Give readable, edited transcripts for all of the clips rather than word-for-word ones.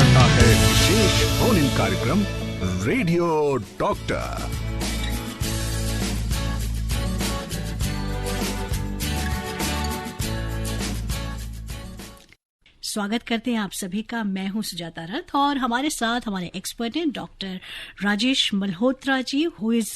करता है विशेष phone in कार्यक्रम रेडियो डॉक्टर। स्वागत करते हैं आप सभी का। मैं हूं सुजाता रथ और हमारे साथ हमारे एक्सपर्ट हैं doctor Rajesh Malhotra ji, who is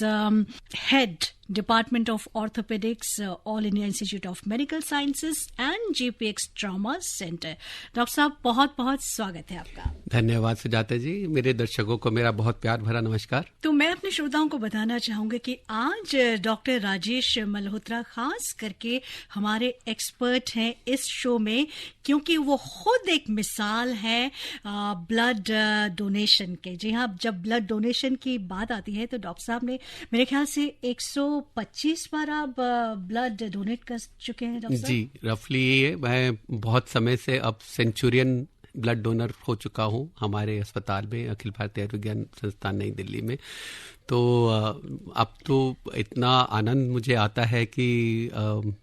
head department of orthopaedics, all India institute of medical Sciences and JP Apex trauma centre. Doctor साहब, बहुत बहुत स्वागत है आपका। धन्यवाद सुजाता जी। मेरे दर्शकों को मेरा बहुत प्यार भरा नमस्कार। तो मैं अपने श्रोताओं को बताना चाहूंगी कि आज डॉक्टर राजेश मल्होत्रा खास करके हमारे एक्सपर्ट हैं इस शो में, क्योंकि वो खुद एक मिसाल है ब्लड डोनेशन के। जी हाँ, जब ब्लड डोनेशन की बात आती है तो डॉक्टर साहब ने मेरे ख्याल से 125 बार आप ब्लड डोनेट कर चुके हैं डॉक्टर साहब। जी, रफली ये मैं बहुत समय से अब सेंचुरियन ब्लड डोनर हो चुका हूँ हमारे अस्पताल में, अखिल भारतीय आयुर्विज्ञान संस्थान नई दिल्ली में। तो अब तो इतना आनंद मुझे आता है कि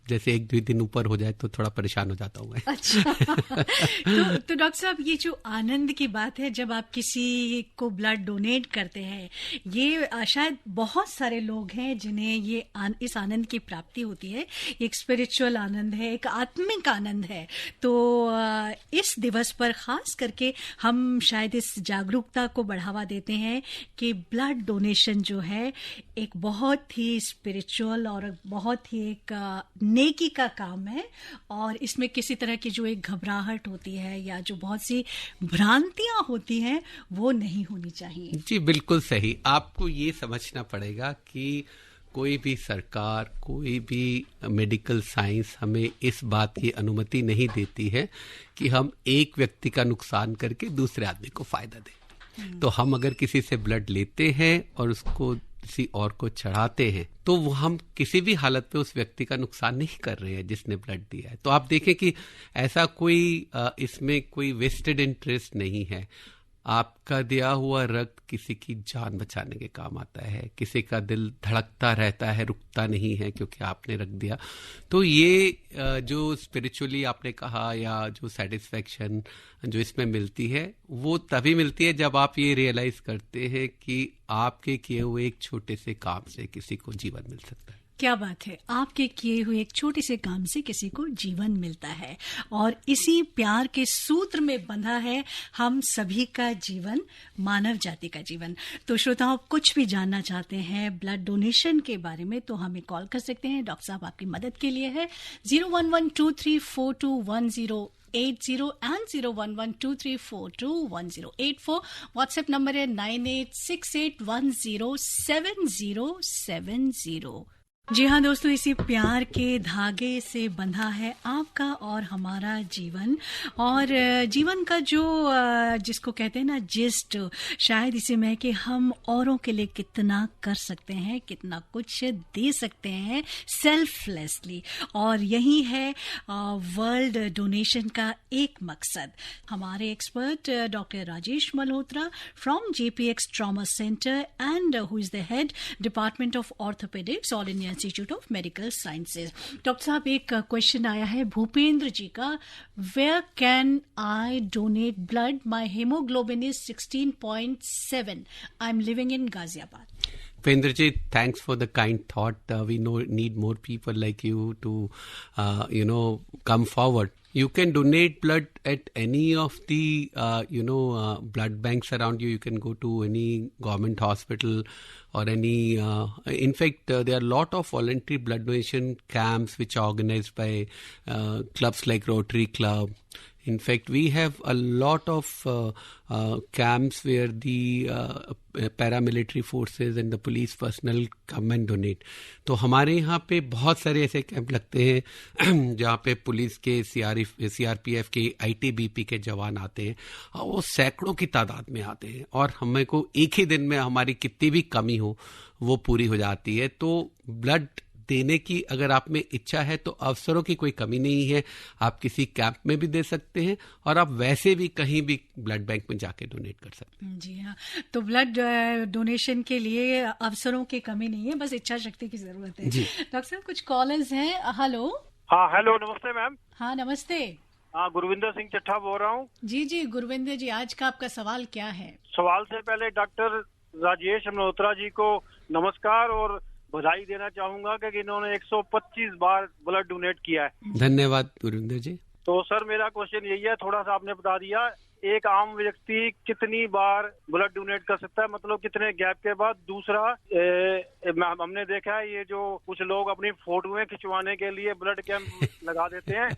जैसे एक दो दिन ऊपर हो जाए तो थोड़ा परेशान हो जाता हूँ मैं। अच्छा तो डॉक्टर साहब, ये जो आनंद की बात है जब आप किसी को ब्लड डोनेट करते हैं, ये शायद बहुत सारे लोग हैं जिन्हें ये इस आनंद की प्राप्ति होती है। एक स्पिरिचुअल आनंद है, एक आत्मिक आनंद है। तो इस दिवस पर खास करके हम शायद इस जागरूकता को बढ़ावा देते हैं कि ब्लड डोनेशन जो है एक बहुत ही स्पिरिचुअल और बहुत ही एक नेकी का काम है, और इसमें किसी तरह की जो एक घबराहट होती है या जो बहुत सी भ्रांतियां होती हैं वो नहीं होनी चाहिए। जी बिल्कुल सही। आपको ये समझना पड़ेगा कि कोई भी सरकार, कोई भी मेडिकल साइंस हमें इस बात की अनुमति नहीं देती है कि हम एक व्यक्ति का नुकसान करके दूसरे आदमी को फायदा दें। तो हम अगर किसी से ब्लड लेते हैं और उसको किसी और को चढ़ाते हैं तो वो हम किसी भी हालत पे उस व्यक्ति का नुकसान नहीं कर रहे हैं जिसने ब्लड दिया है। तो आप देखें कि ऐसा कोई इसमें कोई वेस्टेड इंटरेस्ट नहीं है। आपका दिया हुआ रक्त किसी की जान बचाने के काम आता है, किसी का दिल धड़कता रहता है, रुकता नहीं है क्योंकि आपने रख दिया। तो ये जो स्पिरिचुअली आपने कहा या जो सेटिस्फैक्शन जो इसमें मिलती है वो तभी मिलती है जब आप ये रियलाइज करते हैं कि आपके किए हुए एक छोटे से काम से किसी को जीवन मिल सकता है। क्या बात है, आपके किए हुए एक छोटे से काम से किसी को जीवन मिलता है, और इसी प्यार के सूत्र में बंधा है हम सभी का जीवन, मानव जाति का जीवन। तो श्रोताओं, कुछ भी जानना चाहते हैं ब्लड डोनेशन के बारे में तो हमें कॉल कर सकते हैं। डॉक्टर साहब आपकी मदद के लिए है 01123421080 एंड 01123421084। व्हाट्सएप नंबर है 9868107070। जी हाँ दोस्तों, इसी प्यार के धागे से बंधा है आपका और हमारा जीवन, और जीवन का जो जिसको कहते हैं ना जिस्ट, शायद इसी में कि हम औरों के लिए कितना कर सकते हैं, कितना कुछ दे सकते हैं सेल्फलेसली, और यही है वर्ल्ड डोनेशन का एक मकसद। हमारे expert doctor Rajesh Malhotra from JP Apex trauma centre and who is the head department of orthopaedics, all India institute of medical Sciences. Doctor साहब, एक क्वेश्चन आया है भूपेंद्र जी का, where can I donate blood? My haemoglobin is 16.7। I am living in Ghaziabad. Pendra ji, thanks for the kind thought. We need more people like you to, come forward. You can donate blood at any of the, blood banks around you. You can go to any government hospital or any, in fact, there are a lot of voluntary blood donation camps which are organized by clubs like Rotary Club. In fact, we have a lot of camps where the paramilitary forces and the police personnel come and donate. तो हमारे यहाँ पे बहुत सारे ऐसे camp लगते हैं जहाँ पे पुलिस के, सीआरपीएफ के, आईटीबीपी के जवान आते हैं, और वो सैकड़ों की तादाद में आते हैं, और हमें को एक ही दिन में हमारी कितनी भी कमी हो वो पूरी हो जाती है। तो ब्लड देने की अगर आप में इच्छा है तो अवसरों की कोई कमी नहीं है। आप किसी कैंप में भी दे सकते हैं और आप वैसे भी कहीं भी ब्लड बैंक में जाके डोनेट कर सकते हैं। जी हाँ, तो ब्लड डोनेशन के लिए अवसरों की कमी नहीं है, बस इच्छा शक्ति की जरूरत है। डॉक्टर साहब, कुछ कॉलर्स हैं। हेलो। हाँ हेलो, नमस्ते मैम। हाँ नमस्ते। हाँ, गुरविंदर सिंह चट्ठा बोल रहा हूँ। जी जी गुरविंदर जी, आज का आपका सवाल क्या है? सवाल से पहले डॉक्टर राजेश मल्होत्रा जी को नमस्कार और बधाई देना चाहूंगा कि इन्होंने 125 बार ब्लड डोनेट किया है। धन्यवाद गुरविंदर जी। तो सर मेरा क्वेश्चन यही है, थोड़ा सा आपने बता दिया, एक आम व्यक्ति कितनी बार ब्लड डोनेट कर सकता है, मतलब कितने गैप के बाद? दूसरा, हमने देखा है ये जो कुछ लोग अपनी फोटोएं खिंचवाने के लिए ब्लड कैंप लगा देते हैं,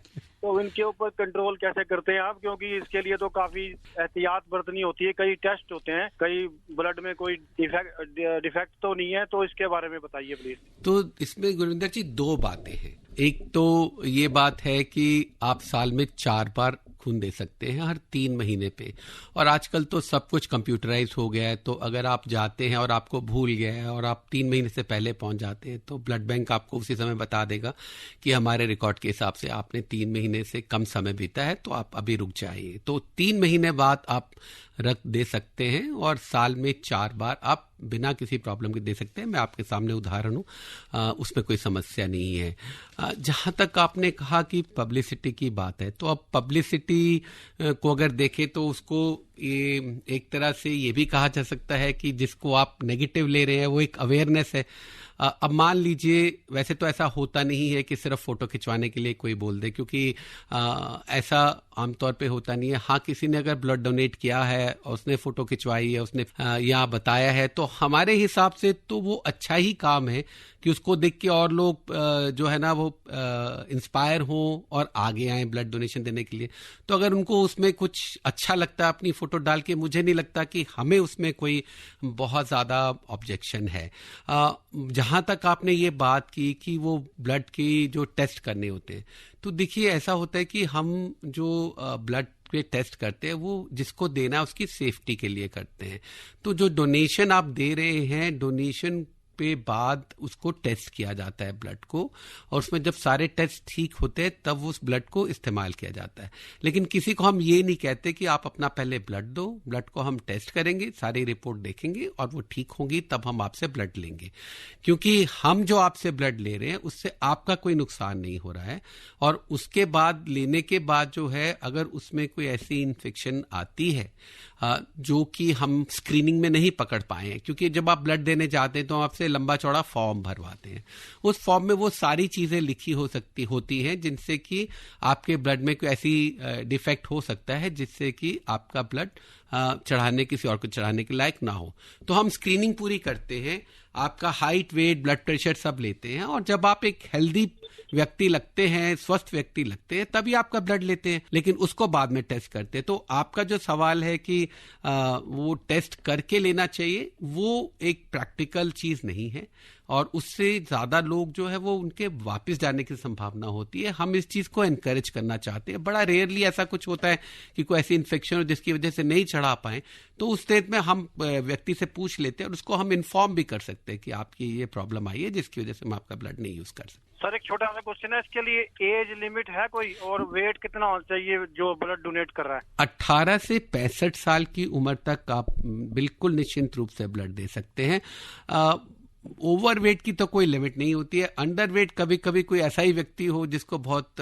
तो इनके ऊपर कंट्रोल कैसे करते हैं आप? क्योंकि इसके लिए तो काफी एहतियात बरतनी होती है, कई टेस्ट होते हैं, कई ब्लड में कोई डिफेक्ट तो नहीं है, तो इसके बारे में बताइए प्लीज। तो इसमें गुरविंदर जी दो बातें हैं। एक तो ये बात है कि आप साल में 4 बार खून दे सकते हैं, हर 3 महीने पे, और आजकल तो सब कुछ कंप्यूटराइज हो गया है, तो अगर आप जाते हैं और आपको भूल गया है और आप 3 महीने से पहले पहुंच जाते हैं तो ब्लड बैंक आपको उसी समय बता देगा कि हमारे रिकॉर्ड के हिसाब से आपने 3 महीने से कम समय बीता है, तो आप अभी रुक जाइए। तो 3 महीने बाद आप रक्त दे सकते हैं और साल में 4 बार आप बिना किसी प्रॉब्लम के दे सकते हैं। मैं आपके सामने उदाहरण हूँ, उसमें कोई समस्या नहीं है। जहाँ तक आपने कहा कि पब्लिसिटी की बात है, तो अब पब्लिसिटी को अगर देखें तो उसको ये एक तरह से ये भी कहा जा सकता है कि जिसको आप नेगेटिव ले रहे हैं वो एक अवेयरनेस है। अब मान लीजिए, वैसे तो ऐसा होता नहीं है कि सिर्फ फोटो खिंचवाने के लिए कोई बोल दे, क्योंकि ऐसा आमतौर पे होता नहीं है। हाँ, किसी ने अगर ब्लड डोनेट किया है और उसने फोटो खिंचवाई है, उसने यहाँ बताया है, तो हमारे हिसाब से तो वो अच्छा ही काम है कि उसको देख के और लोग जो है ना वो इंस्पायर हो और आगे आए ब्लड डोनेशन देने के लिए। तो अगर उनको उसमें कुछ अच्छा लगता है अपनी फोटो डाल के, मुझे नहीं लगता कि हमें उसमें कोई बहुत ज़्यादा ऑब्जेक्शन है। जहाँ तक आपने ये बात की कि वो ब्लड की जो टेस्ट करने होते हैं, तो देखिए ऐसा होता है कि हम जो ब्लड के टेस्ट करते हैं वो जिसको देना है उसकी सेफ्टी के लिए करते हैं। तो जो डोनेशन आप दे रहे हैं, डोनेशन पे बाद उसको टेस्ट किया जाता है ब्लड को, और उसमें जब सारे टेस्ट ठीक होते हैं तब उस ब्लड को इस्तेमाल किया जाता है। लेकिन किसी को हम ये नहीं कहते कि आप अपना पहले ब्लड दो, ब्लड को हम टेस्ट करेंगे, सारी रिपोर्ट देखेंगे और वो ठीक होगी तब हम आपसे ब्लड लेंगे, क्योंकि हम जो आपसे ब्लड ले रहे हैं उससे आपका कोई नुकसान नहीं हो रहा है। और उसके बाद लेने के बाद जो है, अगर उसमें कोई ऐसी इन्फेक्शन आती है जो कि हम स्क्रीनिंग में नहीं पकड़ पाए हैं, क्योंकि जब आप ब्लड देने जाते हैं तो आपसे लंबा चौड़ा फॉर्म भरवाते हैं। उस फॉर्म में वो सारी चीजें लिखी होती हैं जिनसे कि आपके ब्लड में कोई ऐसी डिफेक्ट हो सकता है जिससे कि आपका ब्लड चढ़ाने, किसी और को चढ़ाने के लायक ना हो। तो हम स्क्रीनिंग पूरी करते हैं, आपका हाइट, वेट, ब्लड प्रेशर सब लेते हैं, और जब आप एक हेल्दी व्यक्ति लगते हैं, स्वस्थ व्यक्ति लगते हैं, तभी आपका ब्लड लेते हैं, लेकिन उसको बाद में टेस्ट करते हैं। तो आपका जो सवाल है कि वो टेस्ट करके लेना चाहिए, वो एक प्रैक्टिकल चीज नहीं है, और उससे ज्यादा लोग जो है वो उनके वापस जाने की संभावना होती है। हम इस चीज को एनकरेज करना चाहते हैं। बड़ा रेयरली ऐसा कुछ होता है कि कोई ऐसी इन्फेक्शन हो जिसकी वजह से नहीं चढ़ा पाए, तो उस स्टेज में हम व्यक्ति से पूछ लेते हैं और उसको हम इन्फॉर्म भी कर सकते हैं कि आपकी ये प्रॉब्लम आई है जिसकी वजह से हम आपका ब्लड नहीं यूज कर सकते। सर एक छोटा सा क्वेश्चन है, इसके लिए एज लिमिट है कोई, और वेट कितना होना चाहिए जो ब्लड डोनेट कर रहा है? 18 से 65 साल की उम्र तक आप बिल्कुल निश्चिंत रूप से ब्लड दे सकते हैं। ओवरवेट की तो कोई लिमिट नहीं होती है। अंडरवेट कभी कभी कोई ऐसा ही व्यक्ति हो जिसको बहुत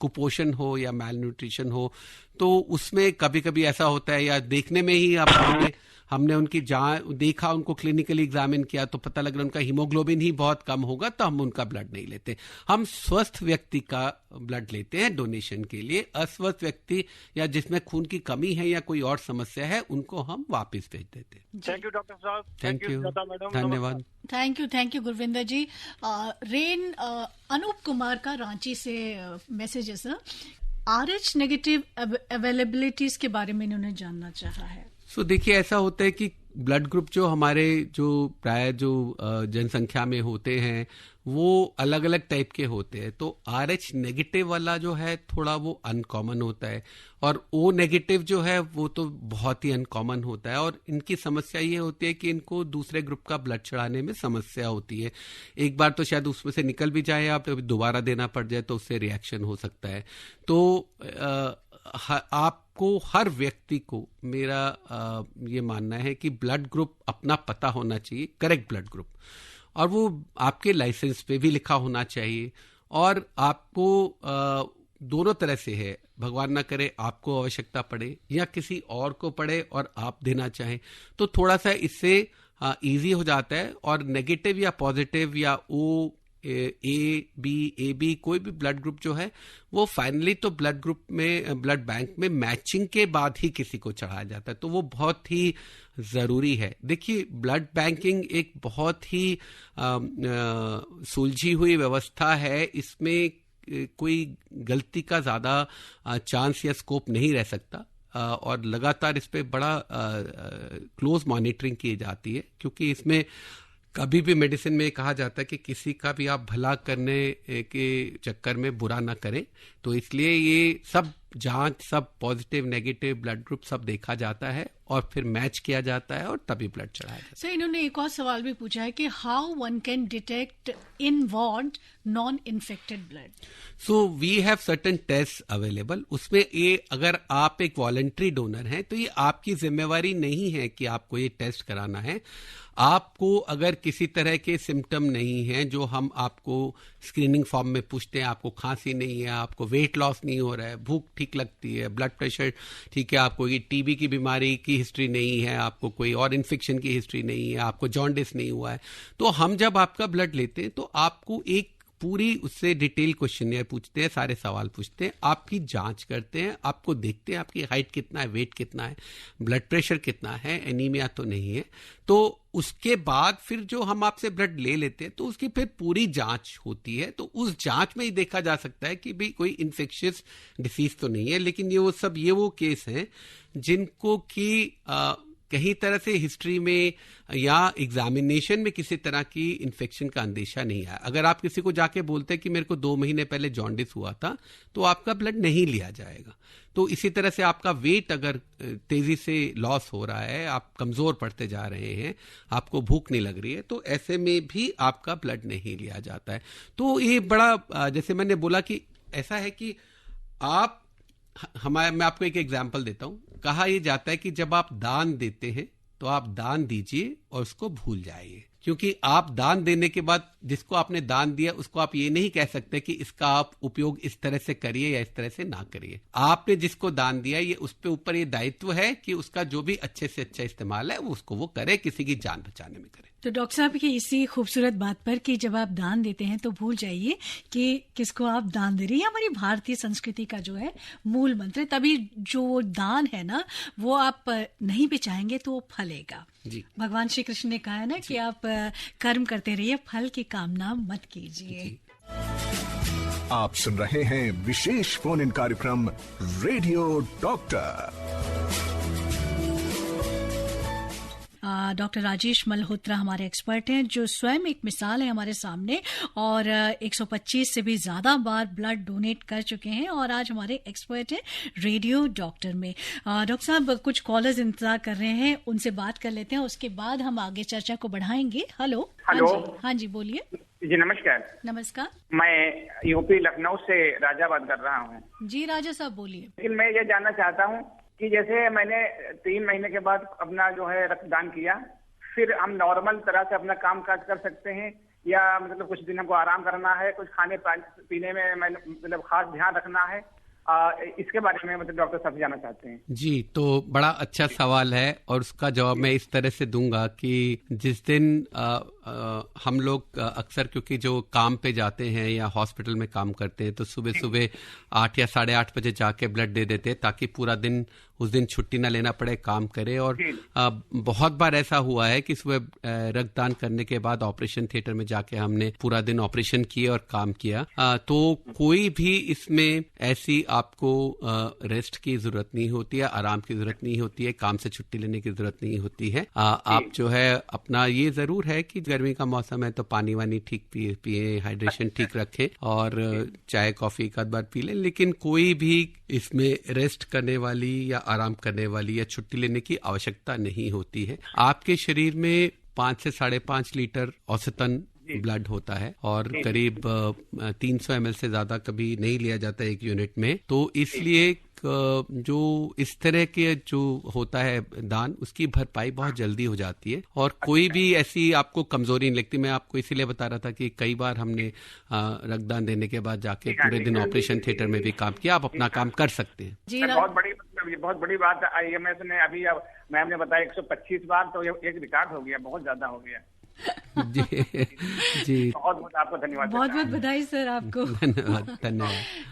कुपोषण हो या मैल न्यूट्रिशन हो, तो उसमें कभी कभी ऐसा होता है, या देखने में ही आप हमने उनकी देखा, उनको क्लिनिकली एग्जामिन किया तो पता लग रहा उनका हीमोग्लोबिन ही बहुत कम होगा, तो हम उनका ब्लड नहीं लेते। हम स्वस्थ व्यक्ति का ब्लड लेते हैं डोनेशन के लिए। अस्वस्थ व्यक्ति या जिसमें खून की कमी है या कोई और समस्या है, उनको हम वापस भेज देते हैं। थैंक यू डॉक्टर साहब। थैंक यू, मैडम, धन्यवाद। Thank you Gurvinder ji. रेन अनूप कुमार का रांची से मैसेज है सर, RH नेगेटिव अवेलेबिलिटीज के बारे में इन्होंने जानना चाहा है। सो देखिए, ऐसा होता है कि ब्लड ग्रुप जो हमारे जो प्राय जो जनसंख्या में होते हैं वो अलग अलग टाइप के होते हैं। तो RH नेगेटिव वाला जो है थोड़ा वो अनकॉमन होता है, और O नेगेटिव जो है वो तो बहुत ही अनकॉमन होता है। और इनकी समस्या ये होती है कि इनको दूसरे ग्रुप का ब्लड चढ़ाने में समस्या होती है। एक बार तो शायद उसमें से निकल भी जाए, आप दोबारा देना पड़ जाए तो उससे रिएक्शन हो सकता है। तो आपको, हर व्यक्ति को मेरा ये मानना है कि ब्लड ग्रुप अपना पता होना चाहिए, करेक्ट ब्लड ग्रुप, और वो आपके लाइसेंस पे भी लिखा होना चाहिए। और आपको दोनों तरह से है, भगवान ना करे आपको आवश्यकता पड़े या किसी और को पड़े और आप देना चाहें, तो थोड़ा सा इससे इजी हो जाता है। और नेगेटिव या पॉजिटिव या ओ ए बी कोई भी ब्लड ग्रुप जो है वो फाइनली तो ब्लड ग्रुप में, ब्लड बैंक में मैचिंग के बाद ही किसी को चढ़ाया जाता है, तो वो बहुत ही ज़रूरी है। देखिए, ब्लड बैंकिंग एक बहुत ही सुलझी हुई व्यवस्था है, इसमें कोई गलती का ज़्यादा चांस या स्कोप नहीं रह सकता, और लगातार इस पे बड़ा क्लोज मॉनिटरिंग की जाती है, क्योंकि इसमें कभी भी मेडिसिन में कहा जाता है कि किसी का भी आप भला करने के चक्कर में बुरा ना करें, तो इसलिए ये सब जांच, सब पॉजिटिव नेगेटिव ब्लड ग्रुप सब देखा जाता है और फिर मैच किया जाता है और तभी ब्लड चढ़ाया जाता है। सर, इन्होंने एक और सवाल भी पूछा है कि how one can detect inward non infected blood. So we have certain test available. उसमें ये, अगर आप एक वॉलंटरी डोनर हैं तो ये आपकी जिम्मेवारी नहीं है कि आपको ये टेस्ट कराना है। आपको अगर किसी तरह के सिम्टम नहीं हैं जो हम आपको स्क्रीनिंग फॉर्म में पूछते हैं, आपको खांसी नहीं है, आपको वेट लॉस नहीं हो रहा है, भूख ठीक लगती है, ब्लड प्रेशर ठीक है, आपको ये टीबी की बीमारी की हिस्ट्री नहीं है, आपको कोई और इन्फेक्शन की हिस्ट्री नहीं है, आपको जॉन्डिस नहीं हुआ है, तो हम जब आपका ब्लड लेते हैं तो आपको एक पूरी उससे डिटेल क्वेश्चन पूछते हैं, सारे सवाल पूछते हैं, आपकी जांच करते हैं, आपको देखते हैं आपकी हाइट कितना है, वेट कितना है, ब्लड प्रेशर कितना है, एनीमिया तो नहीं है। तो उसके बाद फिर जो हम आपसे ब्लड ले लेते हैं तो उसकी फिर पूरी जांच होती है, तो उस जांच में ही देखा जा सकता है कि भाई कोई इन्फेक्शियस डिसीज तो नहीं है। लेकिन ये वो केस हैं जिनको कि कहीं तरह से हिस्ट्री में या एग्जामिनेशन में किसी तरह की इन्फेक्शन का अंदेशा नहीं है। अगर आप किसी को जाके बोलते हैं कि मेरे को 2 महीने पहले जॉन्डिस हुआ था, तो आपका ब्लड नहीं लिया जाएगा। तो इसी तरह से आपका वेट अगर तेजी से लॉस हो रहा है, आप कमजोर पड़ते जा रहे हैं, आपको भूख नहीं लग रही है, तो ऐसे में भी आपका ब्लड नहीं लिया जाता है। तो ये बड़ा, जैसे मैंने बोला कि ऐसा है कि आप मैं आपको एक एग्जाम्पल देता हूं। कहा यह जाता है कि जब आप दान देते हैं तो आप दान दीजिए और उसको भूल जाइए, क्योंकि आप दान देने के बाद जिसको आपने दान दिया उसको आप ये नहीं कह सकते कि इसका आप उपयोग इस तरह से करिए या इस तरह से ना करिए। आपने जिसको दान दिया, ये उस पे ऊपर ये दायित्व है कि उसका जो भी अच्छे से अच्छा इस्तेमाल है वो करे, किसी की जान बचाने में करे। तो डॉक्टर साहब की इसी खूबसूरत बात पर कि जब आप दान देते हैं तो भूल जाइए कि किसको आप दान दे रही हैं। हमारी भारतीय संस्कृति का जो है मूल मंत्र, तभी जो दान है ना वो आप नहीं भी चाहेंगे तो वो फलेगा। जी। भगवान श्री कृष्ण ने कहा है ना कि आप कर्म करते रहिए, फल की कामना मत कीजिए। आप सुन रहे हैं विशेष फोन इन कार्यक्रम radio doctor. Doctor Rajesh Malhotra हमारे एक्सपर्ट हैं, जो स्वयं एक मिसाल है हमारे सामने, और 125 से भी ज्यादा बार ब्लड डोनेट कर चुके हैं और आज हमारे एक्सपर्ट हैं रेडियो डॉक्टर में। डॉक्टर साहब, कुछ कॉलर्स इंतजार कर रहे हैं, उनसे बात कर लेते हैं, उसके बाद हम आगे चर्चा को बढ़ाएंगे। हेलो। हाँ जी बोलिए। जी नमस्कार। नमस्कार। मैं यूपी लखनऊ से राजा बात कर रहा हूँ। जी राजा साहब बोलिए। लेकिन मैं ये जानना चाहता हूँ कि जैसे मैंने 3 महीने के बाद अपना जो है रक्तदान किया, फिर हम नॉर्मल तरह से अपना काम काज कर सकते हैं या मतलब कुछ दिन हमको आराम करना है, कुछ खाने पीने में मतलब खास ध्यान रखना है, इसके बारे में मतलब डॉक्टर साहब जानना चाहते हैं। जी, तो बड़ा अच्छा सवाल है और उसका जवाब मैं इस तरह से दूंगा कि जिस दिन हम लोग अक्सर, क्योंकि जो काम पे जाते हैं या हॉस्पिटल में काम करते हैं, तो सुबह सुबह 8 या 8:30 बजे जाके ब्लड दे देते हैं ताकि पूरा दिन उस दिन छुट्टी ना लेना पड़े, काम करे। और बहुत बार ऐसा हुआ है कि सुबह रक्तदान करने के बाद ऑपरेशन थिएटर में जाके हमने पूरा दिन ऑपरेशन किए और काम किया। तो कोई भी इसमें ऐसी आपको रेस्ट की जरूरत नहीं होती है, आराम की जरूरत नहीं होती है, काम से छुट्टी लेने की जरूरत नहीं होती है। आप जो है अपना, ये जरूर है कि गर्मी का मौसम है तो पानी वानी ठीक पिए, हाइड्रेशन ठीक रखें और चाय कॉफी एक आध बार पी लें, लेकिन कोई भी इसमें रेस्ट करने वाली या आराम करने वाली या छुट्टी लेने की आवश्यकता नहीं होती है। आपके शरीर में 5 से 5.5 लीटर औसतन ब्लड होता है और करीब 300 ml से ज्यादा कभी नहीं लिया जाता एक यूनिट में। तो इसलिए जो इस तरह के जो होता है दान, उसकी भरपाई बहुत जल्दी हो जाती है और कोई भी ऐसी आपको कमजोरी नहीं लगती। मैं आपको इसीलिए बता रहा था कि कई बार हमने रक्तदान देने के बाद जाके पूरे दिन ऑपरेशन थिएटर में भी काम किया। आप अपना काम कर सकते हैं। जी, बहुत बड़ी बात आई है। मैंने अभी मैम ने बताया 125 बार, तो ये एक रिकॉर्ड हो गया, बहुत ज्यादा हो गया। जी जी, बहुत बहुत आपको धन्यवाद। बहुत बहुत बधाई सर आपको। धन्यवाद।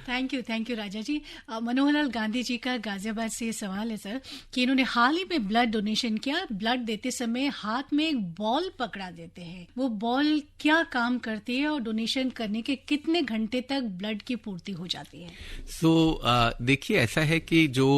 थैंक यू राजा जी। मनोहर लाल गांधी जी का गाजियाबाद से सवाल है सर कि इन्होंने हाल ही में ब्लड डोनेशन किया। ब्लड देते समय हाथ में एक बॉल पकड़ा देते हैं, वो बॉल क्या काम करती है और डोनेशन करने के कितने घंटे तक ब्लड की पूर्ति हो जाती है? देखिए, ऐसा है कि जो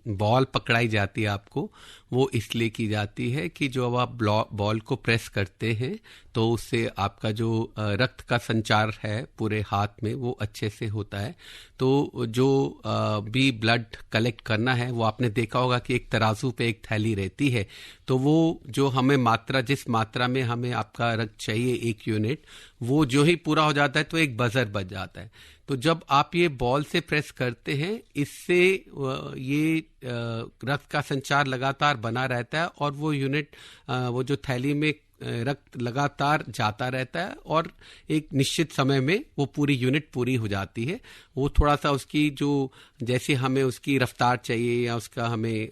बॉल पकड़ाई जाती है आपको, वो इसलिए की जाती है कि जो अब आप बॉल को प्रेस करते हैं तो उससे आपका जो रक्त का संचार है पूरे हाथ में वो अच्छे से होता है। तो जो भी ब्लड कलेक्ट करना है, वो आपने देखा होगा कि एक तराजू पे एक थैली रहती है, तो वो जो हमें मात्रा, जिस मात्रा में हमें आपका रक्त चाहिए 1 यूनिट, वो जो ही पूरा हो जाता है तो एक बजर बज जाता है। तो जब आप ये बॉल से प्रेस करते हैं, इससे ये रक्त का संचार लगातार बना रहता है और वो यूनिट, वो जो थैली में रक्त लगातार जाता रहता है और एक निश्चित समय में वो पूरी यूनिट पूरी हो जाती है। वो थोड़ा सा उसकी जो, जैसे हमें उसकी रफ्तार चाहिए या उसका हमें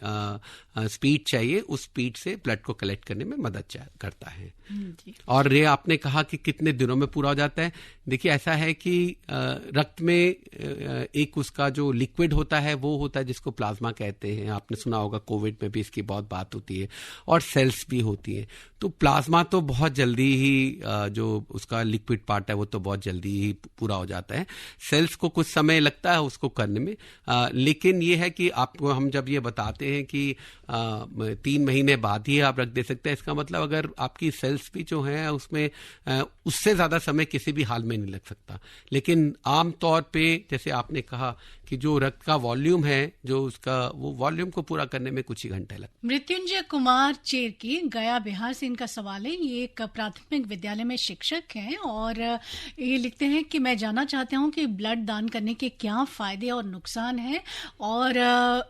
स्पीड चाहिए, उस स्पीड से ब्लड को कलेक्ट करने में मदद करता है। और ये आपने कहा कि कितने दिनों में पूरा हो जाता है। देखिए, ऐसा है कि रक्त में एक उसका जो लिक्विड होता है वो होता है जिसको प्लाज्मा कहते हैं। आपने सुना होगा, कोविड में भी इसकी बहुत बात होती है। और सेल्स भी होती हैं। तो प्लाज्मा तो बहुत जल्दी ही जो उसका लिक्विड पार्ट है वो तो बहुत जल्दी ही पूरा हो जाता है। सेल्स को कुछ समय लगता है उसको करने में, लेकिन ये है कि आपको हम जब ये बताते हैं कि 3 महीने बाद ही आप रख दे सकते हैं, इसका मतलब अगर आपकी सेल्स भी जो है उसमें उससे ज्यादा समय किसी भी हाल में नहीं लग सकता। लेकिन आम तौर पे जैसे आपने कहा कि जो रक्त का वॉल्यूम है, जो उसका वो वॉल्यूम को पूरा करने में कुछ ही घंटे लगते। मृत्युंजय कुमार चेरकी, गया बिहार से इनका सवाल है। ये एक प्राथमिक विद्यालय में शिक्षक हैं और ये लिखते हैं कि मैं जानना चाहता हूं कि ब्लड दान करने के क्या फायदे और नुकसान हैं और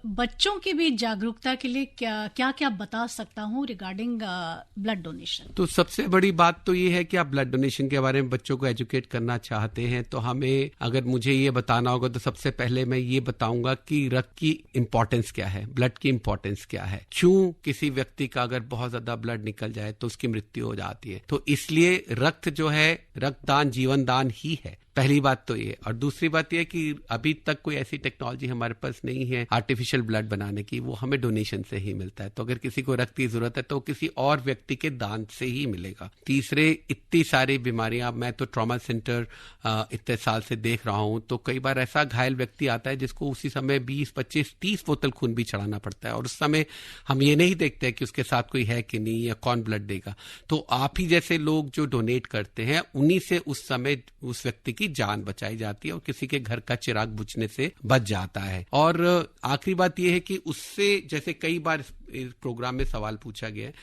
बच्चों की भी जागरूकता के लिए क्या क्या बता सकता हूं रिगार्डिंग ब्लड डोनेशन। तो सबसे बड़ी बात तो ये है कि आप ब्लड डोनेशन के बारे में बच्चों को एजुकेट करना चाहते हैं तो हमें, अगर मुझे ये बताना होगा तो सबसे पहले मैं ये बताऊंगा कि रक्त की इंपॉर्टेंस क्या है, ब्लड की इंपॉर्टेंस क्या है, क्यों किसी व्यक्ति का अगर बहुत ज्यादा ब्लड निकल जाए तो उसकी मृत्यु हो जाती है। तो इसलिए रक्त जो है, रक्तदान जीवन दान ही है। पहली बात तो ये। और दूसरी बात ये कि अभी तक कोई ऐसी टेक्नोलॉजी हमारे पास नहीं है आर्टिफिशियल ब्लड बनाने की, वो हमें डोनेशन से ही मिलता है। तो अगर किसी को रक्त की जरूरत है तो किसी और व्यक्ति के दान से ही मिलेगा। तीसरे, इतनी सारी बीमारियां, मैं तो ट्रॉमा सेंटर इतने साल से देख रहा हूं, तो कई बार ऐसा घायल व्यक्ति आता है जिसको उसी समय 20, 25, 30 बोतल खून भी चढ़ाना पड़ता है और उस समय हम ये नहीं देखते कि उसके साथ कोई है कि नहीं या कौन ब्लड देगा। तो आप ही जैसे लोग जो डोनेट करते हैं, उन्हीं से उस समय उस व्यक्ति की जान बचाई जाती है और किसी के घर का चिराग बुझने से बच जाता है। और आखिरी बात यह है कि उससे, जैसे कई बार इस प्रोग्राम में सवाल पूछा गया है,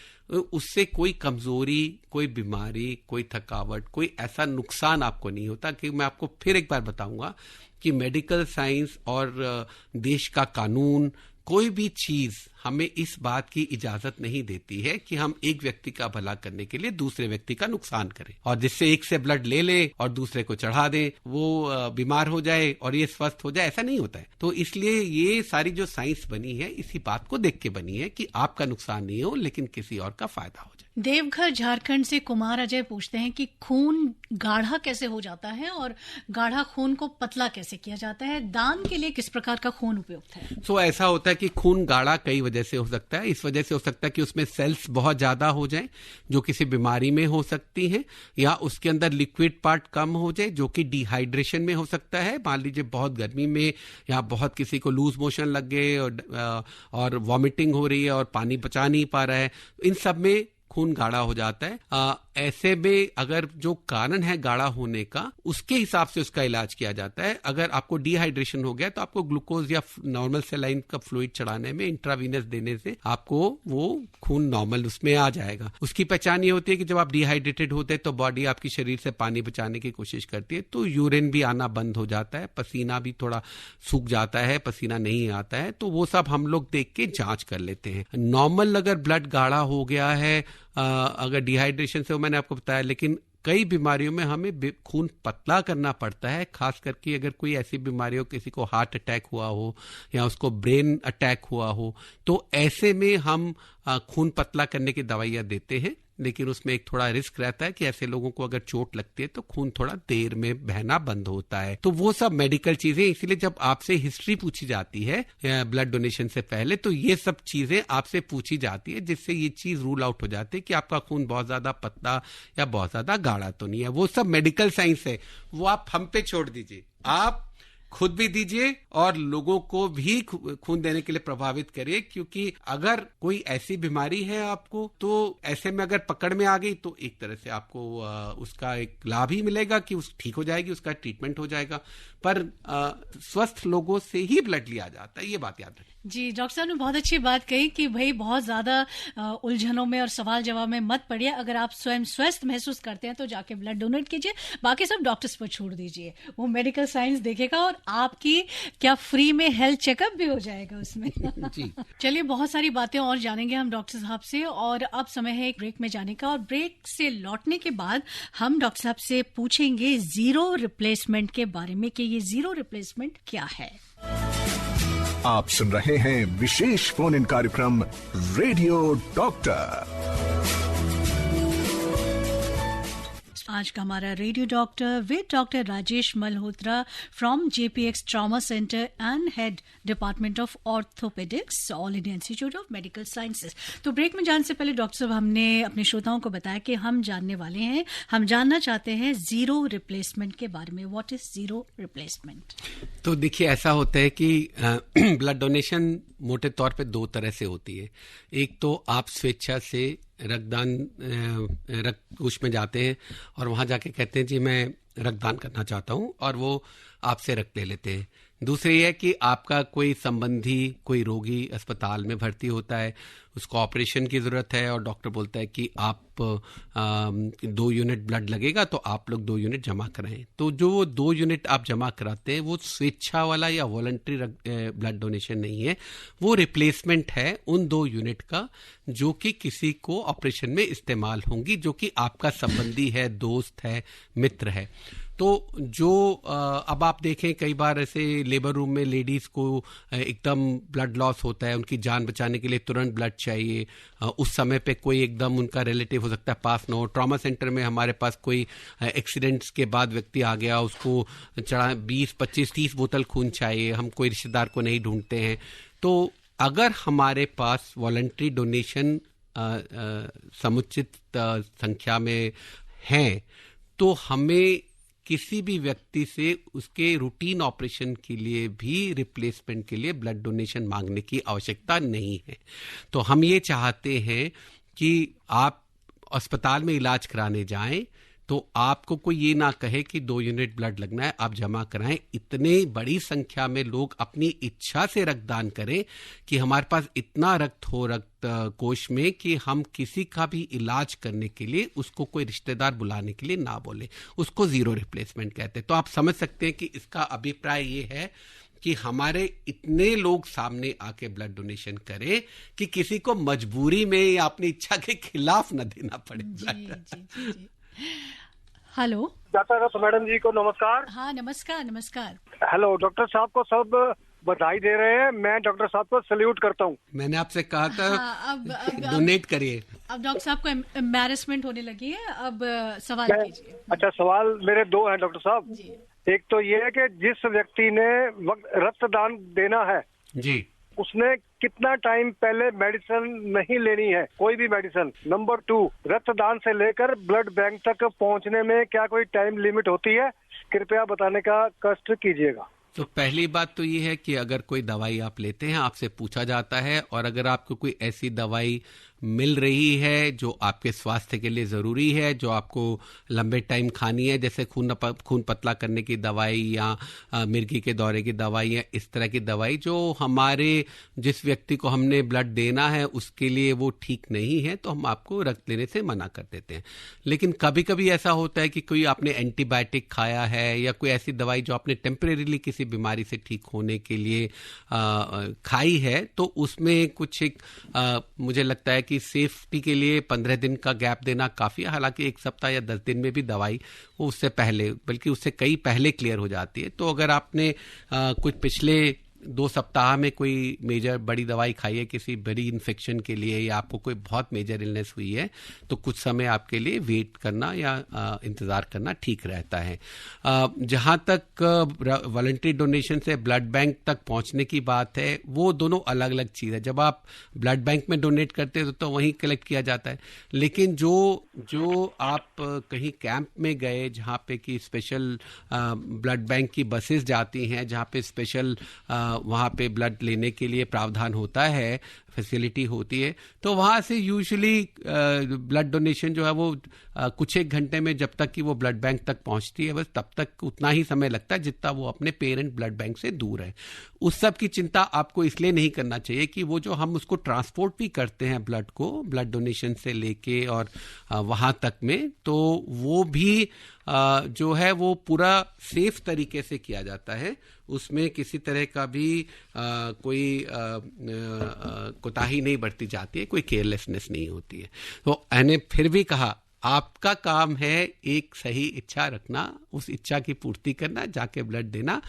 उससे कोई कमजोरी, कोई बीमारी, कोई थकावट, कोई ऐसा नुकसान आपको नहीं होता। कि मैं आपको फिर एक बार बताऊंगा कि मेडिकल साइंस और देश का कानून, कोई भी चीज हमें इस बात की इजाजत नहीं देती है कि हम एक व्यक्ति का भला करने के लिए दूसरे व्यक्ति का नुकसान करें और जिससे एक से ब्लड ले ले और दूसरे को चढ़ा दे, वो बीमार हो जाए और ये स्वस्थ हो जाए, ऐसा नहीं होता है। तो इसलिए ये सारी जो साइंस बनी है, इसी बात को देख के बनी है कि आपका नुकसान नहीं हो लेकिन किसी और का फायदा हो जाए। देवघर झारखंड से कुमार अजय पूछते हैं कि खून गाढ़ा कैसे हो जाता है और गाढ़ा खून को पतला कैसे किया जाता है, दान के लिए किस प्रकार का खून उपयुक्त है? ऐसा होता है कि खून गाढ़ा कई वजह से हो सकता है। इस वजह से हो सकता है कि उसमें सेल्स बहुत ज्यादा हो जाए जो किसी बीमारी में हो सकती हैं, या उसके अंदर लिक्विड पार्ट कम हो जाए जो कि डिहाइड्रेशन में हो सकता है। मान लीजिए बहुत गर्मी में या बहुत किसी को लूज मोशन लग गए और वॉमिटिंग हो रही है और पानी पचा नहीं पा रहा है, इन सब में खून गाढ़ा हो जाता है। ऐसे में अगर जो कारण है गाढ़ा होने का, उसके हिसाब से उसका इलाज किया जाता है। अगर आपको डिहाइड्रेशन हो गया तो आपको ग्लूकोज या नॉर्मल सेलाइन का फ्लूइड चढ़ाने में, इंट्रावीनस देने से आपको वो खून नॉर्मल उसमें आ जाएगा। उसकी पहचान ये होती है कि जब आप डिहाइड्रेटेड होते हैं तो बॉडी आपकी शरीर से पानी बचाने की कोशिश करती है, तो यूरिन भी आना बंद हो जाता है, पसीना भी थोड़ा सूख जाता है, पसीना नहीं आता है। तो वो सब हम लोग देख के जांच कर लेते हैं। नॉर्मल अगर ब्लड गाढ़ा हो गया है, अगर डिहाइड्रेशन से, मैंने आपको बताया, लेकिन कई बीमारियों में हमें खून पतला करना पड़ता है, खास करके अगर कोई ऐसी बीमारी हो, किसी को हार्ट अटैक हुआ हो या उसको ब्रेन अटैक हुआ हो, तो ऐसे में हम खून पतला करने की दवाइयां देते हैं। लेकिन उसमें एक थोड़ा रिस्क रहता है कि ऐसे लोगों को अगर चोट लगती है तो खून थोड़ा देर में बहना बंद होता है। तो वो सब मेडिकल चीजें, इसीलिए जब आपसे हिस्ट्री पूछी जाती है ब्लड डोनेशन से पहले, तो ये सब चीजें आपसे पूछी जाती है, जिससे ये चीज रूल आउट हो जाती है कि आपका खून बहुत ज्यादा पतला या बहुत ज्यादा गाढ़ा तो नहीं है। वो सब मेडिकल साइंस है, वो आप हम पे छोड़ दीजिए। आप खुद भी दीजिए और लोगों को भी खून देने के लिए प्रभावित करिए, क्योंकि अगर कोई ऐसी बीमारी है आपको, तो ऐसे में अगर पकड़ में आ गई तो एक तरह से आपको उसका एक लाभ ही मिलेगा कि उस ठीक हो जाएगी, उसका ट्रीटमेंट हो जाएगा। पर स्वस्थ लोगों से ही ब्लड लिया जाता है, ये बात याद रखें। जी, डॉक्टर साहब ने बहुत अच्छी बात कही कि भाई बहुत ज्यादा उलझनों में और सवाल जवाब में मत पड़िए। अगर आप स्वयं स्वस्थ महसूस करते हैं तो जाके ब्लड डोनेट कीजिए, बाकी सब डॉक्टर्स पर छोड़ दीजिए, वो मेडिकल साइंस देखेगा और आपकी क्या फ्री में हेल्थ चेकअप भी हो जाएगा उसमें। जी। चलिए, बहुत सारी बातें और जानेंगे हम डॉक्टर साहब से, और अब समय है एक ब्रेक में जाने का, और ब्रेक से लौटने के बाद हम डॉक्टर साहब से पूछेंगे जीरो रिप्लेसमेंट के बारे में कि ये जीरो रिप्लेसमेंट क्या है। आप सुन रहे हैं विशेष फोन इन कार्यक्रम रेडियो डॉक्टर। आज का हमारा radio doctor with doctor Rajesh Malhotra from JPX trauma centre and head department of orthopaedics, all India institute of medical sciences. तो ब्रेक में जाने से पहले डॉक्टर साहब, हमने अपने श्रोताओं को बताया कि हम जानने वाले हैं, हम जानना चाहते हैं जीरो रिप्लेसमेंट के बारे में। What is zero replacement? तो देखिए, ऐसा होता है कि ब्लड डोनेशन मोटे तौर पे दो तरह से होती है। एक तो आप स्वेच्छा से रक्त कोष में जाते हैं और वहां जाके कहते हैं जी मैं रक्तदान करना चाहता हूं, और वो आपसे रक्त ले लेते हैं। दूसरी है कि आपका कोई संबंधी, कोई रोगी अस्पताल में भर्ती होता है, उसको ऑपरेशन की जरूरत है और डॉक्टर बोलता है कि आप 2 यूनिट ब्लड लगेगा, तो आप लोग 2 यूनिट जमा कराएं। तो जो 2 यूनिट आप जमा कराते हैं वो स्वेच्छा वाला या वॉलंटरी ब्लड डोनेशन नहीं है, वो रिप्लेसमेंट है उन 2 यूनिट का जो कि किसी को ऑपरेशन में इस्तेमाल होंगी, जो कि आपका संबंधी है, दोस्त है, मित्र है। तो जो अब आप देखें कई बार ऐसे लेबर रूम में लेडीज को एकदम ब्लड लॉस होता है, उनकी जान बचाने के लिए तुरंत ब्लड चाहिए, उस समय पे कोई एकदम उनका रिलेटिव हो सकता है पास न हो। ट्रॉमा सेंटर में हमारे पास कोई एक्सीडेंट्स के बाद व्यक्ति आ गया, उसको 20, 25, 30 बोतल खून चाहिए, हम कोई रिश्तेदार को नहीं ढूंढते हैं। तो अगर हमारे पास वॉलंटरी डोनेशन समुचित संख्या में है, तो हमें किसी भी व्यक्ति से उसके रूटीन ऑपरेशन के लिए भी रिप्लेसमेंट के लिए ब्लड डोनेशन मांगने की आवश्यकता नहीं है। तो हम ये चाहते हैं कि आप अस्पताल में इलाज कराने जाएं तो आपको कोई ये ना कहे कि 2 यूनिट ब्लड लगना है, आप जमा कराएं। इतने बड़ी संख्या में लोग अपनी इच्छा से रक्तदान करें कि हमारे पास इतना रक्त हो रक्त कोष में कि हम किसी का भी इलाज करने के लिए उसको कोई रिश्तेदार बुलाने के लिए ना बोले, उसको जीरो रिप्लेसमेंट कहते हैं। तो आप समझ सकते हैं कि इसका अभिप्राय ये है कि हमारे इतने लोग सामने आके ब्लड डोनेशन करें कि किसी को मजबूरी में या अपनी इच्छा के खिलाफ न देना पड़े। जी। हेलो डॉक्टर मैडम जी को नमस्कार। हाँ, नमस्कार नमस्कार। हेलो, डॉक्टर साहब को सब बधाई दे रहे हैं, मैं डॉक्टर साहब को सैल्यूट करता हूँ। मैंने आपसे कहा था अब डोनेट करिए। अब डॉक्टर साहब को एम्बैरेसमेंट होने लगी है, अब सवाल कीजिए। अच्छा, सवाल मेरे 2 हैं डॉक्टर साहब जी। एक तो ये है कि जिस व्यक्ति ने रक्तदान देना है जी, उसने कितना टाइम पहले मेडिसिन नहीं लेनी है, कोई भी मेडिसिन। नंबर 2, रक्तदान से लेकर ब्लड बैंक तक पहुंचने में क्या कोई टाइम लिमिट होती है? कृपया बताने का कष्ट कीजिएगा। तो पहली बात तो ये है कि अगर कोई दवाई आप लेते हैं, आपसे पूछा जाता है, और अगर आपको कोई ऐसी दवाई मिल रही है, जो आपके स्वास्थ्य के लिए ज़रूरी है, जो आपको लंबे टाइम खानी है, जैसे खून पतला करने की दवाई या मिर्गी के दौरे की दवाई या इस तरह की दवाई, जो हमारे जिस व्यक्ति को हमने ब्लड देना है उसके लिए वो ठीक नहीं है, तो हम आपको रक्त लेने से मना कर देते हैं। लेकिन कभी कभी ऐसा होता है कि कोई आपने एंटीबायोटिक खाया है या कोई ऐसी दवाई जो आपने टेम्परेरीली किसी बीमारी से ठीक होने के लिए खाई है, तो उसमें कुछ एक मुझे लगता है कि सेफ्टी के लिए 15 दिन का गैप देना काफ़ी है। हालांकि 1 सप्ताह या 10 दिन में भी दवाई वो उससे पहले, बल्कि उससे कई पहले क्लियर हो जाती है। तो अगर आपने कुछ पिछले 2 सप्ताह में कोई मेजर बड़ी दवाई खाई है किसी बड़ी इन्फेक्शन के लिए, या आपको कोई बहुत मेजर इलनेस हुई है, तो कुछ समय आपके लिए वेट करना या इंतज़ार करना ठीक रहता है। जहाँ तक वॉलंटरी डोनेशन से ब्लड बैंक तक पहुँचने की बात है, वो दोनों अलग अलग चीज़ है। जब आप ब्लड बैंक में डोनेट करते हो तो वहीं कलेक्ट किया जाता है, लेकिन जो आप कहीं कैंप में गए जहाँ पे कि स्पेशल ब्लड बैंक की बसेस जाती हैं, जहाँ पे स्पेशल वहाँ पे ब्लड लेने के लिए प्रावधान होता है, फैसिलिटी होती है, तो वहाँ से यूजुअली ब्लड डोनेशन जो है वो कुछ एक घंटे में, जब तक कि वो ब्लड बैंक तक पहुँचती है, बस तब तक उतना ही समय लगता है जितना वो अपने पेरेंट ब्लड बैंक से दूर है। उस सब की चिंता आपको इसलिए नहीं करना चाहिए कि वो जो हम उसको ट्रांसपोर्ट भी करते हैं ब्लड को, ब्लड डोनेशन से लेके और वहाँ तक में, तो वो भी जो है वो पूरा सेफ तरीके से किया जाता है। उसमें किसी तरह का भी कोई कोताही नहीं बरती जाती है, कोई केयरलेसनेस नहीं होती है। तो मैंने फिर भी कहा, आपका काम है एक सही इच्छा रखना, उस इच्छा की पूर्ति करना, जाके ब्लड देना।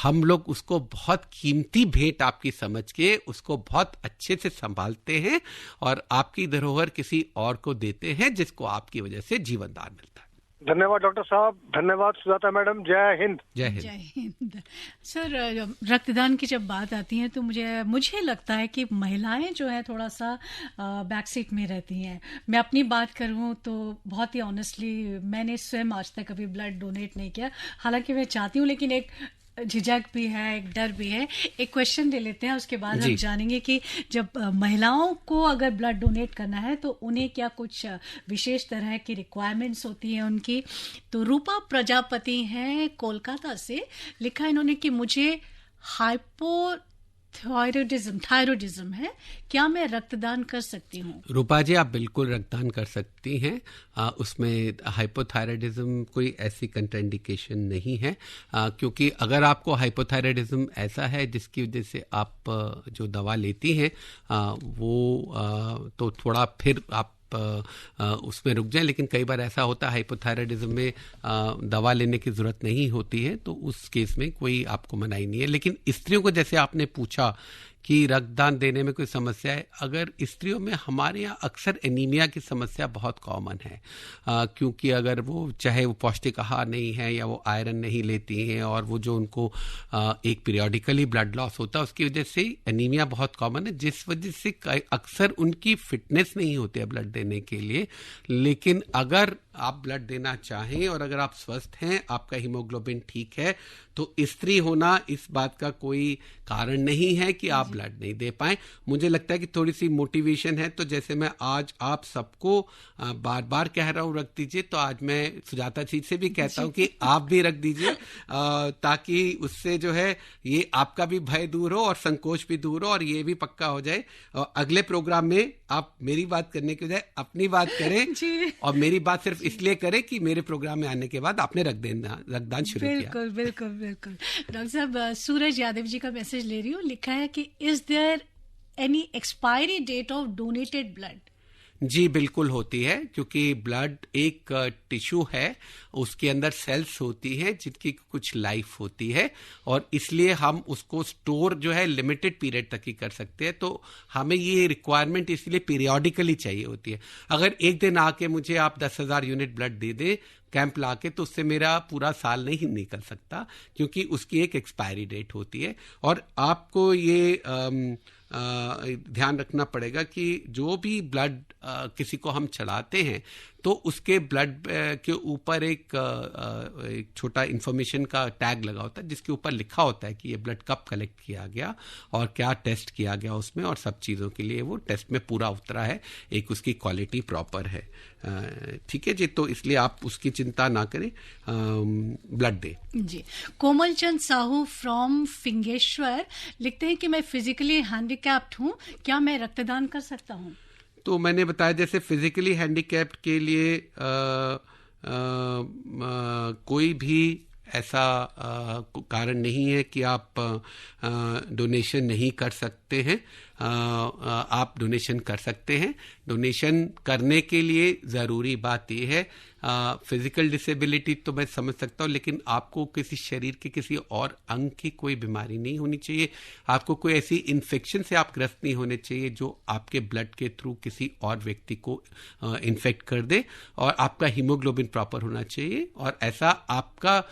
हम लोग उसको बहुत कीमती भेंट आपकी समझ के उसको बहुत अच्छे से संभालते हैं और आपकी धरोहर किसी और को देते हैं, जिसको आपकी वजह से जीवन दान मिलता है। धन्यवाद डॉक्टर साहब, धन्यवाद सुजाता मैडम, जय हिंद। जय हिंद। जय हिंद। सर, रक्तदान की जब बात आती है तो मुझे लगता है कि महिलाएं जो है थोड़ा सा बैक सीट में रहती हैं। मैं अपनी बात करूं तो बहुत ही ऑनेस्टली मैंने स्वयं आज तक कभी ब्लड डोनेट नहीं किया, हालांकि मैं चाहती हूं, लेकिन एक झिझक भी है, एक डर भी है। एक क्वेश्चन ले लेते हैं, उसके बाद हम जानेंगे कि जब महिलाओं को अगर ब्लड डोनेट करना है तो उन्हें क्या कुछ विशेष तरह की रिक्वायरमेंट्स होती हैं उनकी। तो रूपा प्रजापति हैं कोलकाता से, लिखा इन्होंने कि मुझे थायरॉयडिज्म है, क्या मैं रक्तदान कर सकती हूँ? रूपा जी, आप बिल्कुल रक्तदान कर सकती हैं। उसमें हाइपोथायराइडिज्म कोई ऐसी कंट्राइंडिकेशन नहीं है, क्योंकि अगर आपको हाइपोथायराइडिज्म ऐसा है जिसकी वजह से आप जो दवा लेती हैं वो तो थोड़ा फिर आप उसमें रुक जाएं। लेकिन कई बार ऐसा होता है हाइपोथायराइडिज्म में दवा लेने की ज़रूरत नहीं होती है, तो उस केस में कोई आपको मनाही नहीं है। लेकिन स्त्रियों को, जैसे आपने पूछा कि रक्तदान देने में कोई समस्या है, अगर स्त्रियों में हमारे यहाँ अक्सर एनीमिया की समस्या बहुत कॉमन है, क्योंकि अगर वो चाहे वो पौष्टिक आहार नहीं है या वो आयरन नहीं लेती हैं और वो जो उनको एक पीरियडिकली ब्लड लॉस होता है, उसकी वजह से एनीमिया बहुत कॉमन है, जिस वजह से अक्सर उनकी फिटनेस नहीं होती है ब्लड देने के लिए। लेकिन अगर आप ब्लड देना चाहें और अगर आप स्वस्थ हैं, आपका हीमोग्लोबिन ठीक है, तो स्त्री होना इस बात का कोई कारण नहीं है कि आप ब्लड नहीं दे पाएं। मुझे लगता है कि थोड़ी सी मोटिवेशन है, तो जैसे मैं आज आप सबको बार बार कह रहा हूँ रख दीजिए, तो आज मैं सुजाता जी से भी कहता हूँ कि आप भी रख दीजिए, ताकि उससे जो है ये आपका भी भय दूर हो और संकोच भी दूर हो और ये भी पक्का हो जाए। और अगले प्रोग्राम में आप मेरी बात करने के बजाय अपनी बात करें और मेरी बात सिर्फ इसलिए करें कि मेरे प्रोग्राम में आने के बाद आपने रक्तदान शुरू किया। बिल्कुल बिल्कुल बिल्कुल। डॉक्टर साहब, सूरज यादव जी का मैसेज ले रही हूँ, लिखा है कि is there any expiry date of donated blood? जी बिल्कुल होती है, क्योंकि ब्लड एक टिश्यू है, उसके अंदर सेल्स होती हैं जिनकी कुछ लाइफ होती है और इसलिए हम उसको स्टोर जो है लिमिटेड पीरियड तक ही कर सकते हैं। तो हमें ये रिक्वायरमेंट इसलिए पीरियडिकली चाहिए होती है। अगर एक दिन आके मुझे आप 10,000 यूनिट ब्लड दे दें कैंप लाके, तो उससे मेरा पूरा साल नहीं निकल सकता, क्योंकि उसकी एक एक्सपायरी डेट होती है। और आपको ये ध्यान रखना पड़ेगा कि जो भी ब्लड किसी को हम चढ़ाते हैं, तो उसके ब्लड के ऊपर एक छोटा इंफॉर्मेशन का टैग लगा होता है जिसके ऊपर लिखा होता है कि ये ब्लड कब कलेक्ट किया गया और क्या टेस्ट किया गया उसमें, और सब चीज़ों के लिए वो टेस्ट में पूरा उतरा है, एक उसकी क्वालिटी प्रॉपर है। ठीक है जी, तो इसलिए आप उसकी चिंता ना करें, ब्लड दे जी। कोमल चंद साहू फ्रॉम फिंगेश्वर लिखते हैं कि मैं फिजिकली हैंडीकैप्ड हूँ, क्या मैं रक्तदान कर सकता हूँ? तो मैंने बताया जैसे फिजिकली हैंडीकैप्ड के लिए कोई भी ऐसा कारण नहीं है कि आप डोनेशन नहीं कर सकते हैं। आप डोनेशन कर सकते हैं। डोनेशन करने के लिए ज़रूरी बात यह है, फिजिकल डिसेबिलिटी तो मैं समझ सकता हूँ, लेकिन आपको किसी शरीर के किसी और अंग की कोई बीमारी नहीं होनी चाहिए, आपको कोई ऐसी इन्फेक्शन से आप ग्रस्त नहीं होने चाहिए जो आपके ब्लड के थ्रू किसी और व्यक्ति को इन्फेक्ट कर दे, और आपका हीमोग्लोबिन प्रॉपर होना चाहिए, और ऐसा आपका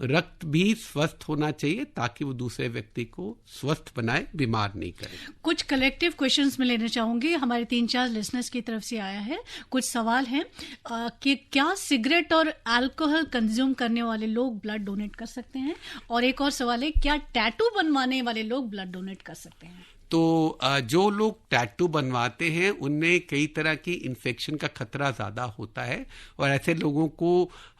रक्त भी स्वस्थ होना चाहिए ताकि वो दूसरे व्यक्ति को स्वस्थ बनाए, बीमार नहीं करे। कुछ कलेक्टिव क्वेश्चंस में लेना चाहूंगी, हमारे 3-4 लिसनर्स की तरफ से आया है। कुछ सवाल हैं कि क्या सिगरेट और अल्कोहल कंज्यूम करने वाले लोग ब्लड डोनेट कर सकते हैं, और एक और सवाल है क्या टैटू बनवाने वाले लोग ब्लड डोनेट कर सकते हैं? तो जो लोग टैटू बनवाते हैं उनमें कई तरह की इन्फेक्शन का खतरा ज़्यादा होता है, और ऐसे लोगों को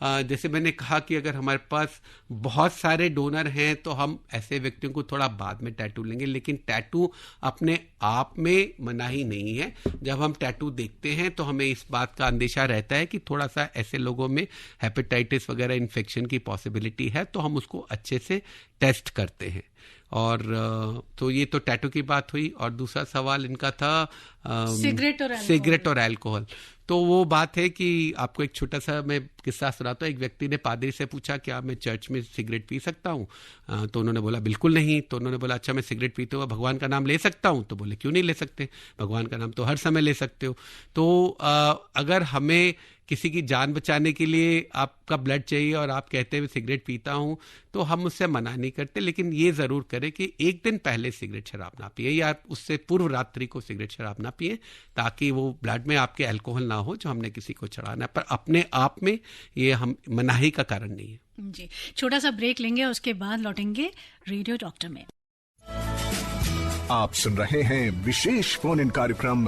जैसे मैंने कहा कि अगर हमारे पास बहुत सारे डोनर हैं तो हम ऐसे व्यक्तियों को थोड़ा बाद में टैटू लेंगे, लेकिन टैटू अपने आप में मनाही नहीं है। जब हम टैटू देखते हैं तो हमें इस बात का अंदेशा रहता है कि थोड़ा सा ऐसे लोगों में हेपेटाइटिस वगैरह इन्फेक्शन की पॉसिबिलिटी है, तो हम उसको अच्छे से टेस्ट करते हैं। और तो ये तो टैटू की बात हुई, और दूसरा सवाल इनका था सिगरेट और अल्कोहल। तो वो बात है कि आपको एक छोटा सा मैं किस्सा सुनाता हूँ। एक व्यक्ति ने पादरी से पूछा क्या मैं चर्च में सिगरेट पी सकता हूँ? तो उन्होंने बोला बिल्कुल नहीं। तो उन्होंने बोला अच्छा मैं सिगरेट पीते हुए भगवान का नाम ले सकता हूँ? तो बोले क्यों नहीं ले सकते, भगवान का नाम तो हर समय ले सकते हो। तो अगर हमें किसी की जान बचाने के लिए आपका ब्लड चाहिए और आप कहते हैं मैं सिगरेट पीता हूं, तो हम उससे मना नहीं करते, लेकिन ये जरूर करें कि एक दिन पहले सिगरेट शराब ना पिए, या उससे पूर्व रात्रि को सिगरेट शराब ना पिए, ताकि वो ब्लड में आपके अल्कोहल ना हो जो हमने किसी को चढ़ाना है। पर अपने आप में ये हम मनाही का कारण नहीं है जी। छोटा सा ब्रेक लेंगे, उसके बाद लौटेंगे रेडियो डॉक्टर में। आप सुन रहे हैं विशेष फोन इन कार्यक्रम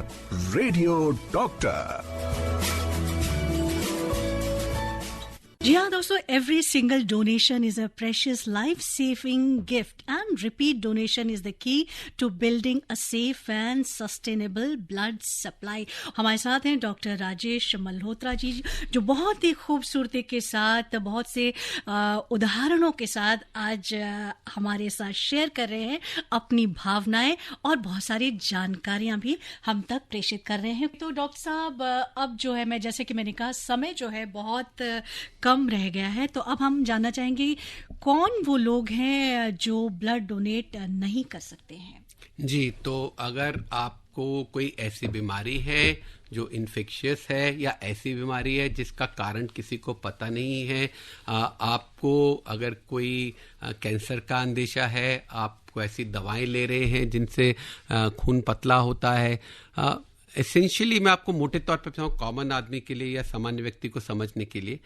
रेडियो डॉक्टर। जी हाँ दोस्तों, every single donation is a precious life saving gift and repeat donation is the key to building a safe and sustainable blood supply. हमारे साथ हैं डॉक्टर राजेश मल्होत्रा जी, जो बहुत ही खूबसूरती के साथ, बहुत से उदाहरणों के साथ आज हमारे साथ शेयर कर रहे हैं अपनी भावनाएं, और बहुत सारी जानकारियां भी हम तक प्रेषित कर रहे हैं। तो डॉक्टर साहब, अब जो है, मैं जैसे कि मैंने कहा, समय जो है बहुत कम रह गया है, तो अब हम जानना चाहेंगे कौन वो लोग हैं जो ब्लड डोनेट नहीं कर सकते हैं? जी, तो अगर आपको कोई ऐसी बीमारी है जो इन्फेक्शियस है, या ऐसी बीमारी है जिसका कारण किसी को पता नहीं है, आपको अगर कोई कैंसर का अंदेशा है, आपको ऐसी दवाएं ले रहे हैं जिनसे खून पतला होता है, एसेंशियली मैं आपको मोटे तौर पर बताऊं, कॉमन आदमी के लिए या सामान्य व्यक्ति को समझने के लिए,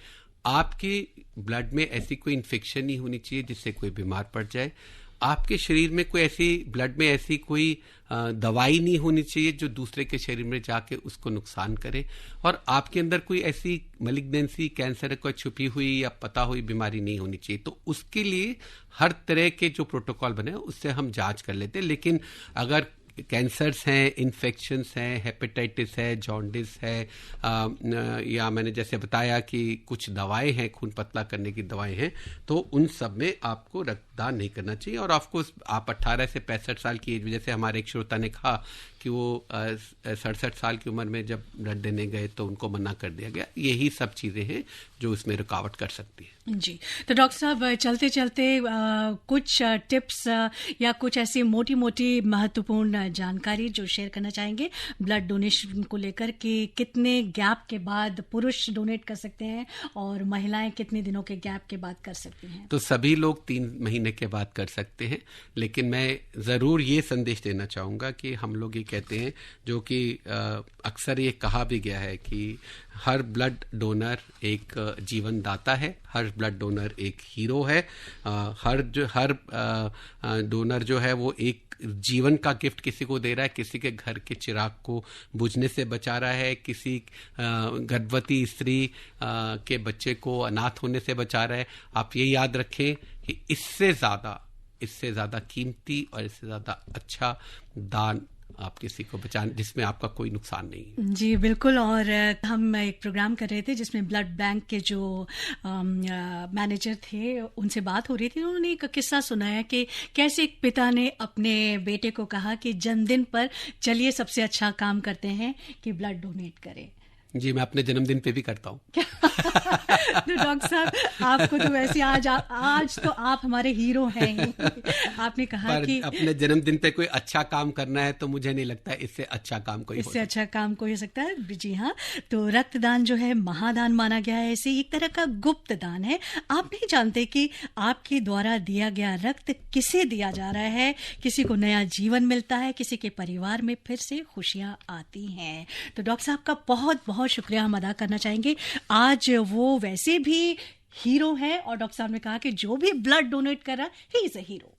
आपके ब्लड में ऐसी कोई इन्फेक्शन नहीं होनी चाहिए जिससे कोई बीमार पड़ जाए। आपके शरीर में कोई ऐसी, ब्लड में ऐसी कोई दवाई नहीं होनी चाहिए जो दूसरे के शरीर में जाके उसको नुकसान करे, और आपके अंदर कोई ऐसी मैलिग्नेंसी, कैंसर कोई छुपी हुई या पता हुई बीमारी नहीं होनी चाहिए। तो उसके लिए हर तरह के जो प्रोटोकॉल बने उससे हम जांच कर लेते हैं। लेकिन अगर कैंसर्स हैं, इन्फेक्शंस हैं, हेपेटाइटिस है, जॉन्डिस है, या मैंने जैसे बताया कि कुछ दवाएं हैं, खून पतला करने की दवाएं हैं, तो उन सब में आपको रक्तदान नहीं करना चाहिए। और आपको आप 18 से 65 साल की एज में, जैसे हमारे एक श्रोता ने कहा कि वो 67 साल की उम्र में जब ब्लड देने गए तो उनको मना कर दिया गया, यही सब चीज़ें हैं जो इसमें रुकावट कर सकती है। जी, तो डॉक्टर साहब, चलते चलते कुछ टिप्स या कुछ ऐसी मोटी मोटी महत्वपूर्ण जानकारी जो शेयर करना चाहेंगे ब्लड डोनेशन को लेकर, कि कितने गैप के बाद पुरुष डोनेट कर सकते हैं और महिलाएं कितने दिनों के गैप के बाद कर सकती हैं? तो सभी लोग 3 महीने के बाद कर सकते हैं, लेकिन मैं ज़रूर ये संदेश देना चाहूँगा कि हम लोग ये कहते हैं, जो कि अक्सर ये कहा भी गया है कि हर ब्लड डोनर एक जीवन दाता है, हर ब्लड डोनर एक हीरो है। हर डोनर जो है वो एक जीवन का गिफ्ट किसी को दे रहा है, किसी के घर के चिराग को बुझने से बचा रहा है, किसी गर्भवती स्त्री के बच्चे को अनाथ होने से बचा रहा है। आप ये याद रखें कि इससे ज़्यादा कीमती और इससे ज़्यादा अच्छा दान आप किसी को बचाने जिसमें आपका कोई नुकसान नहीं है। जी बिल्कुल। और हम एक प्रोग्राम कर रहे थे जिसमें ब्लड बैंक के जो मैनेजर थे उनसे बात हो रही थी। उन्होंने एक किस्सा सुनाया कि कैसे एक पिता ने अपने बेटे को कहा कि जन्मदिन पर चलिए सबसे अच्छा काम करते हैं कि ब्लड डोनेट करें। जी, मैं अपने जन्मदिन पे भी करता हूँ। तो डॉक्टर साहब आपको तो वैसे आज तो आप हमारे हीरो हैं ही। आपने कहा कि अपने जन्मदिन पे कोई अच्छा काम करना है तो मुझे नहीं लगता इससे अच्छा काम कोई हो सकता है। जी हाँ, तो रक्तदान जो है महादान माना गया है। इसे एक तरह का गुप्त दान है। आप नहीं जानते कि आपके द्वारा दिया गया रक्त किसे दिया जा रहा है। किसी को नया जीवन मिलता है, किसी के परिवार में फिर से खुशियां आती हैं। तो डॉक्टर साहब का बहुत बहुत शुक्रिया हम अदा करना चाहेंगे। आज वो वैसे भी हीरो है और डॉक्टर साहब ने कहा कि जो भी ब्लड डोनेट कर रहा है ही इज अ हीरो।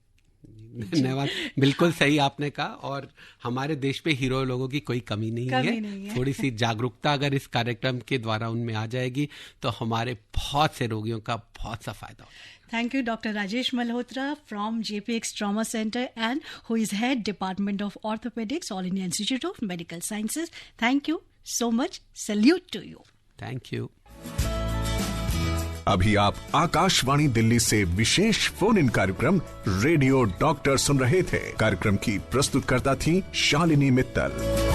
धन्यवाद। बिल्कुल सही आपने कहा। और हमारे देश में हीरो लोगों की कोई कमी नहीं है। थोड़ी सी जागरूकता अगर इस कार्यक्रम के द्वारा उनमें आ जाएगी तो हमारे बहुत से रोगियों का बहुत सा फायदा होगा। Thank you, Dr. Rajesh Malhotra from JPX Trauma Center and who is head Department of Orthopedics, All India Institute of Medical Sciences. Thank you so much. Salute to you. Thank you. अभी आप आकाशवाणी दिल्ली से विशेष phone in कार्यक्रम radio doctor सुन रहे थे। कार्यक्रम की प्रस्तुतकर्ता थी शालिनी मित्तल।